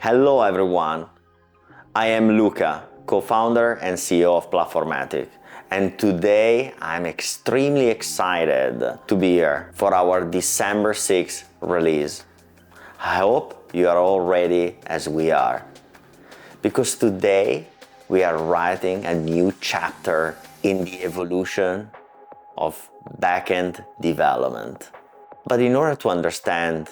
Hello everyone, I am Luca, co-founder and CEO of Platformatic, and today I'm extremely excited to be here for our December 6th release. I hope you are all ready as we are, because today we are writing a new chapter in the evolution of backend development. But in order to understand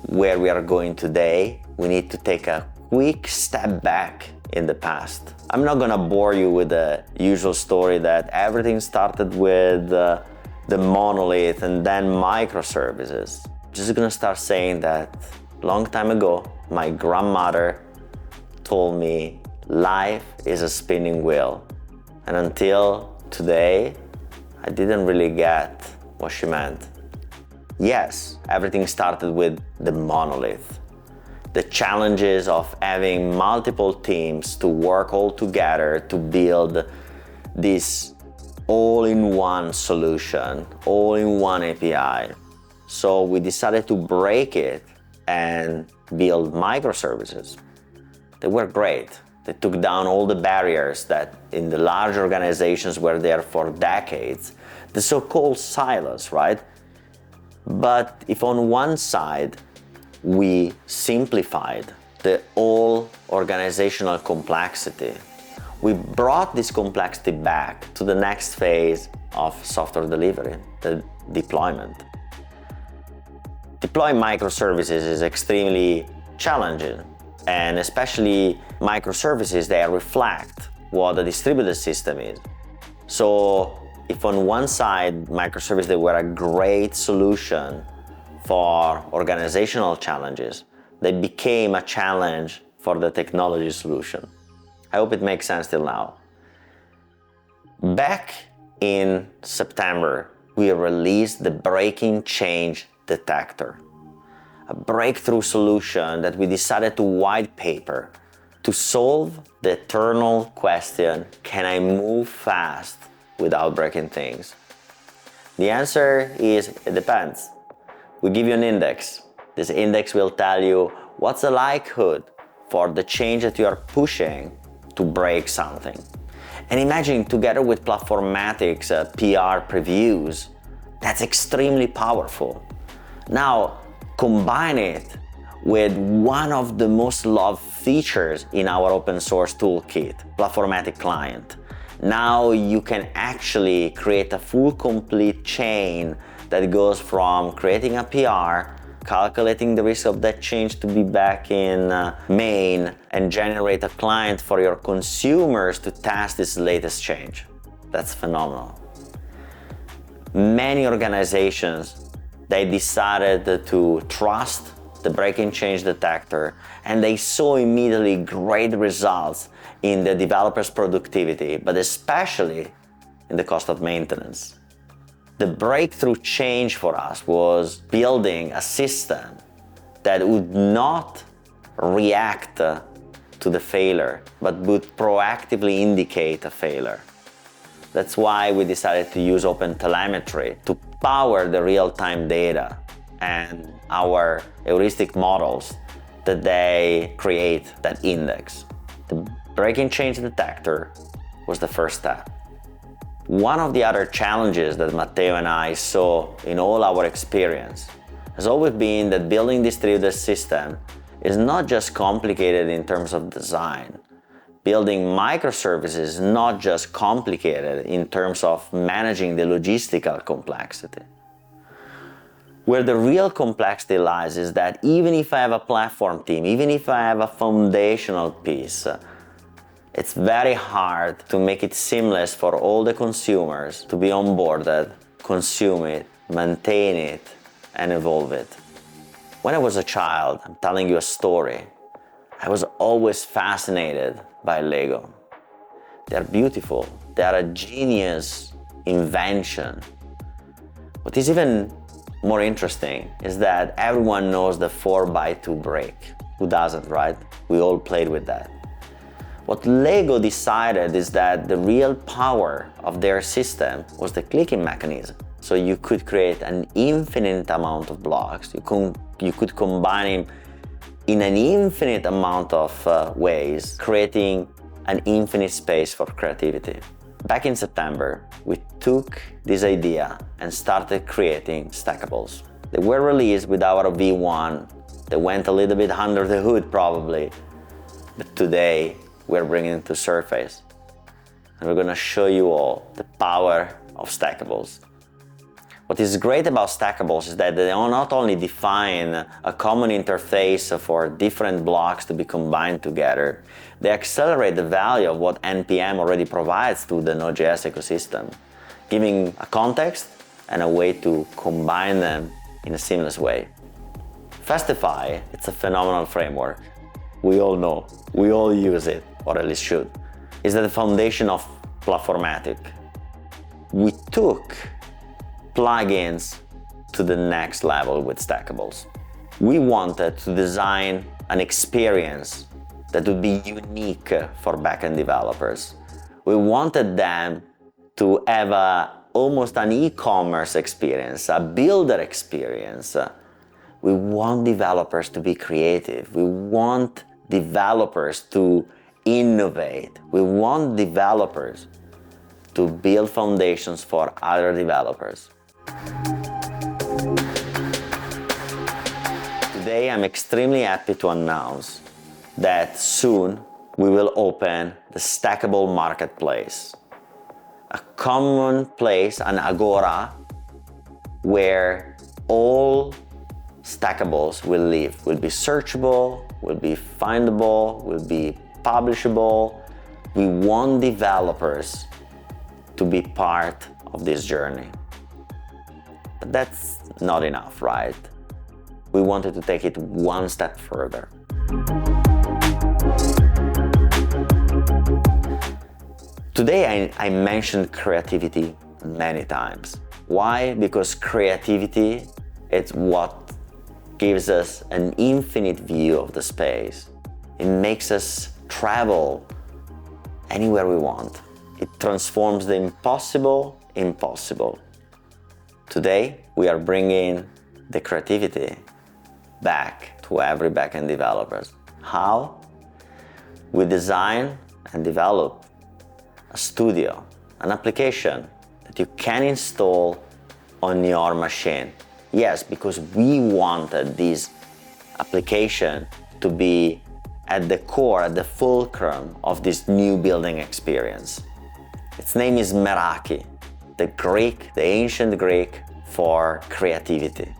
where we are going today, we need to take a quick step back in the past. I'm not gonna bore you with the usual story that everything started with the monolith and then microservices. Just gonna start saying that long time ago, my grandmother told me life is a spinning wheel. And until today, I didn't really get what she meant. Yes, everything started with the monolith. The challenges of having multiple teams to work all together to build this all-in-one solution, all-in-one API. So we decided to break it and build microservices. They were great. They took down all the barriers that in the large organizations were there for decades, the so-called silos, right? But if on one side we simplified the whole organizational complexity, we brought this complexity back to the next phase of software delivery, the deployment. Deploying microservices is extremely challenging, and especially microservices that reflect what a distributed system is. So if on one side microservices they were a great solution for organizational challenges, they became a challenge for the technology solution. I hope it makes sense till now. Back in September, we released the breaking change detector, a breakthrough solution that we decided to white paper to solve the eternal question, can I move fast without breaking things? The answer is, it depends. We give you an index. This index will tell you what's the likelihood for the change that you are pushing to break something. And imagine together with Platformatic's PR previews, that's extremely powerful. Now, combine it with one of the most loved features in our open source toolkit, Platformatic Client. Now you can actually create a full complete chain that goes from creating a PR, calculating the risk of that change to be back in main, and generate a client for your consumers to test this latest change. That's phenomenal. Many organizations, they decided to trust the breaking change detector, and they saw immediately great results in the developer's productivity, but especially in the cost of maintenance. The breakthrough change for us was building a system that would not react to the failure, but would proactively indicate a failure. That's why we decided to use OpenTelemetry to power the real-time data and our heuristic models that they create that index. The breaking change detector was the first step. One of the other challenges that Matteo and I saw in all our experience has always been that building distributed system is not just complicated in terms of design. Building microservices is not just complicated in terms of managing the logistical complexity. Where the real complexity lies is that even if I have a platform team, even if I have a foundational piece, it's very hard to make it seamless for all the consumers to be onboarded, consume it, maintain it, and evolve it. When I was a child, I'm telling you a story, I was always fascinated by Lego. They're beautiful, they're a genius invention. What is even more interesting is that everyone knows the 4x2 break. Who doesn't, right? We all played with that. What Lego decided is that the real power of their system was the clicking mechanism. So you could create an infinite amount of blocks. You could combine in an infinite amount of ways, creating an infinite space for creativity. Back in September, we took this idea and started creating stackables. They were released with our V1. They went a little bit under the hood probably, but today we're bringing it to surface. And we're gonna show you all the power of stackables. What is great about stackables is that they not only define a common interface for different blocks to be combined together, they accelerate the value of what NPM already provides to the Node.js ecosystem, giving a context and a way to combine them in a seamless way. Fastify, it's a phenomenal framework. We all know, we all use it, or at least should. It's the foundation of Platformatic. We took plugins to the next level with stackables. We wanted to design an experience that would be unique for backend developers. We wanted them to have almost an e-commerce experience, a builder experience. We want developers to be creative. We want developers to innovate. We want developers to build foundations for other developers. Today, I'm extremely happy to announce that soon we will open the Stackable Marketplace, a common place, an agora, where all stackables will live, will be searchable, will be findable, will be publishable. We want developers to be part of this journey. But that's not enough, right? We wanted to take it one step further. Today I mentioned creativity many times. Why? Because creativity is what gives us an infinite view of the space. It makes us travel anywhere we want. It transforms the impossible impossible. Today, we are bringing the creativity back to every backend developer. How? We design and develop a studio, an application that you can install on your machine. Yes, because we wanted this application to be at the core, at the fulcrum of this new building experience. Its name is Meraki, the ancient Greek for creativity.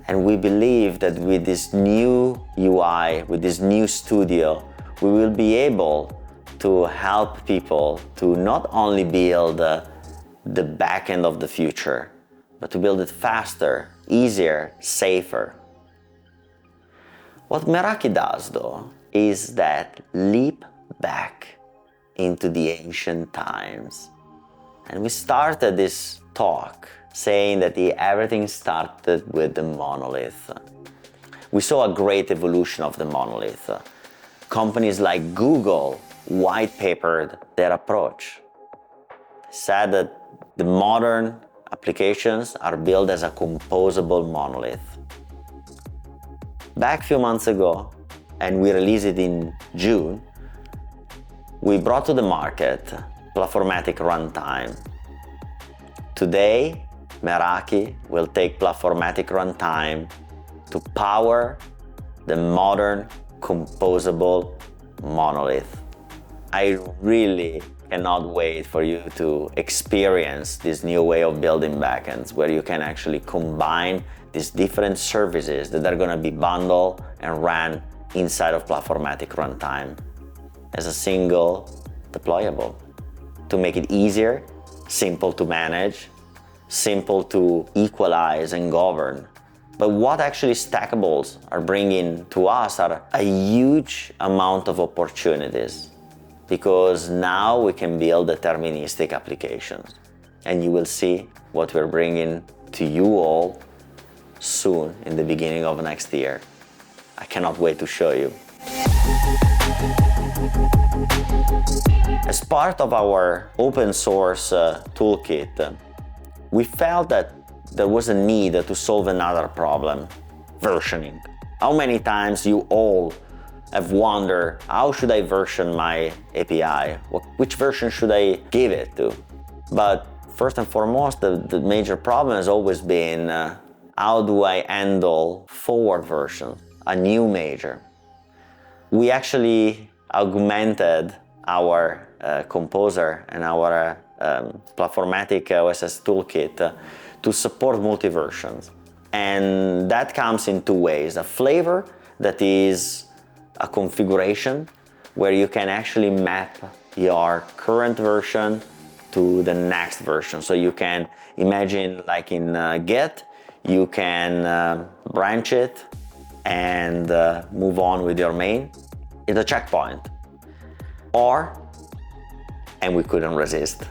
And we believe that with this new UI, with this new studio, we will be able to help people to not only build the back end of the future, but to build it faster, easier, safer. What Meraki does, though, is that leap back into the ancient times. And we started this talk saying that everything started with the monolith. We saw a great evolution of the monolith. Companies like Google white-papered their approach. Said that the modern applications are built as a composable monolith. Back a few months ago, and we released it in June, we brought to the market Platformatic Runtime. Today, Meraki will take Platformatic Runtime to power the modern composable monolith. I really cannot wait for you to experience this new way of building backends where you can actually combine these different services that are going to be bundled and ran inside of Platformatic Runtime as a single deployable to make it easier, simple to manage, simple to equalize and govern. But what actually stackables are bringing to us are a huge amount of opportunities, because now we can build deterministic applications. And you will see what we're bringing to you all soon in the beginning of next year. I cannot wait to show you. As part of our open source toolkit, we felt that there was a need to solve another problem, versioning. How many times you all have wondered, how should I version my API? Which version should I give it to? But first and foremost, the major problem has always been, how do I handle forward version, a new major? We actually augmented our composer and our Platformatic OSS toolkit to support multi-versions. And that comes in two ways. A flavor that is a configuration where you can actually map your current version to the next version. So you can imagine, like in Git, you can branch it and move on with your main. It's a checkpoint. Or, and we couldn't resist,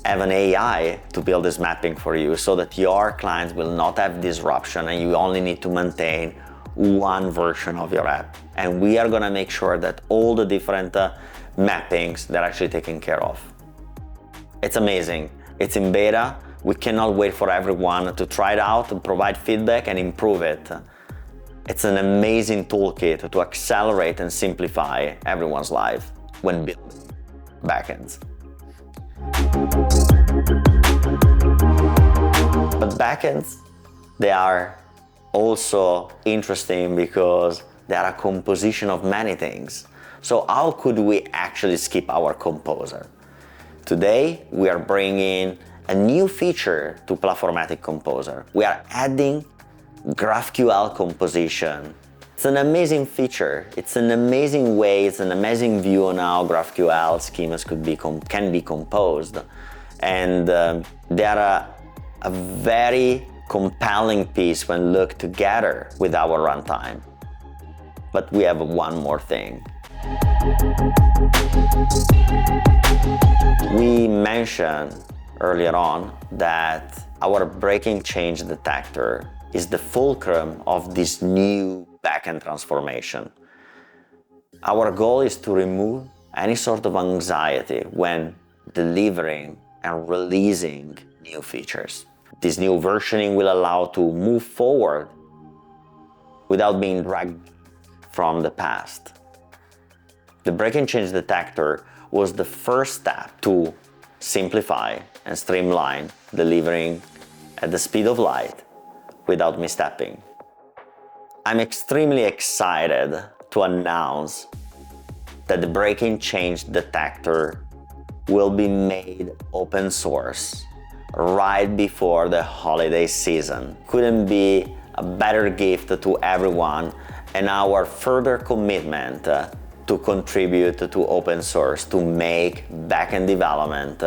have an AI to build this mapping for you so that your clients will not have disruption and you only need to maintain one version of your app. And we are gonna make sure that all the different mappings, they're actually taken care of. It's amazing. It's in beta. We cannot wait for everyone to try it out and provide feedback and improve it. It's an amazing toolkit to accelerate and simplify everyone's life when building backends. But backends, they are also interesting because they are a composition of many things. So how could we actually skip our composer? Today, we are bringing a new feature to Platformatic Composer. We are adding GraphQL composition. It's an amazing feature. It's an amazing way, it's an amazing view on how GraphQL schemas can be composed. And they are a very compelling piece when looked together with our runtime. But we have one more thing. We mentioned earlier on that our breaking change detector is the fulcrum of this new backend transformation. Our goal is to remove any sort of anxiety when delivering and releasing new features. This new versioning will allow to move forward without being dragged from the past. The breaking change detector was the first step to simplify and streamline delivering at the speed of light without misstepping. I'm extremely excited to announce that the breaking change detector will be made open source right before the holiday season. Couldn't be a better gift to everyone and our further commitment to contribute to open source to make backend development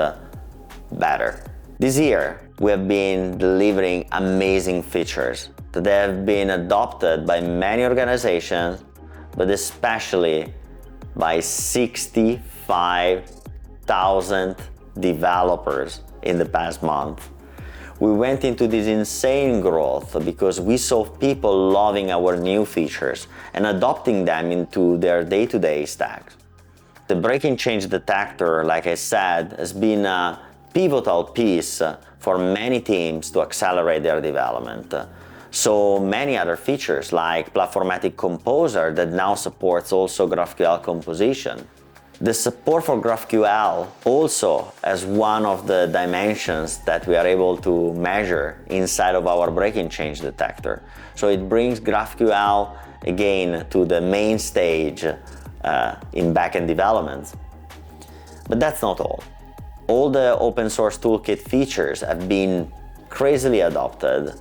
better. This year, we have been delivering amazing features that have been adopted by many organizations, but especially by 65,000 developers in the past month. We went into this insane growth because we saw people loving our new features and adopting them into their day-to-day stacks. The breaking change detector, like I said, has been a pivotal piece for many teams to accelerate their development. So many other features like Platformatic Composer that now supports also GraphQL composition. The support for GraphQL also as one of the dimensions that we are able to measure inside of our breaking change detector. So it brings GraphQL again to the main stage in backend development. But that's not all. All the open source toolkit features have been crazily adopted,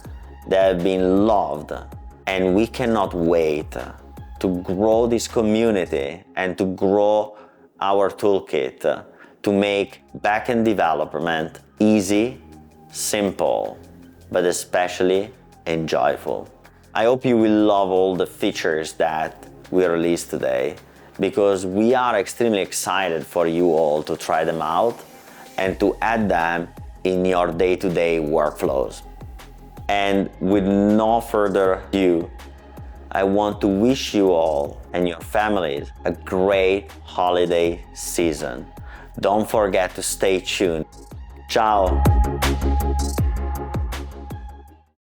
they have been loved, and we cannot wait to grow this community and to grow our toolkit to make backend development easy, simple, but especially enjoyable. I hope you will love all the features that we released today because we are extremely excited for you all to try them out and to add them in your day-to-day workflows. And with no further ado, I want to wish you all and your families a great holiday season. Don't forget to stay tuned. Ciao!